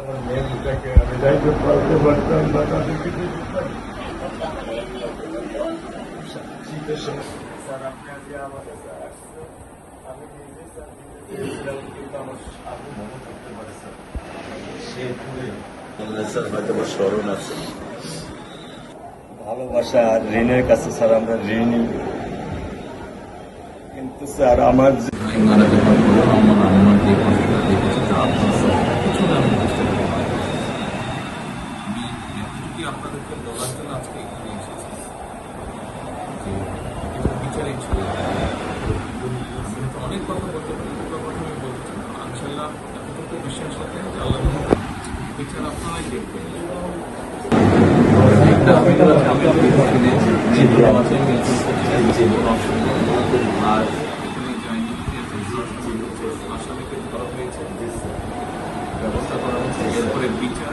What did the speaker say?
আমার মেয়ে দুটাকে আমি দায়িত্ব পালতে পারতাম বা তাদেরকে শীতের সময় স্যার আপনি আজকে আমার কাছে আসছেন আমি নিজে স্যার কিন্তু আমার আপনি মনে করতে পারে স্যার সে পুরে স্যার হয়তো বা স্মরণ আছে ভালোবাসা আর ঋণের কাছে স্যার আমরা ঋণী কিন্তু স্যার আমার মারা যাওয়ার পরে আমার আম্মা যে কষ্টটা দেখেছে তা আপনার কিছুটা আমি বুঝতে পারি আমি এতটুকু আপনাদেরকে বলার জন্য আজকে এখানে এসেছি যে এটা বিচারই ছিল আমি তো অনেক কথা বলতে পারি দুটো কথা আমি বলতে চাই ইনশাল্লাহ এতটুকু বিশ্বাস রাখেন যে আল্লাহ বিচার আপনারাই দেখবেন আর আসামিকে ধরা হয়েছে ব্যবস্থা করা হচ্ছে এরপরে বিচার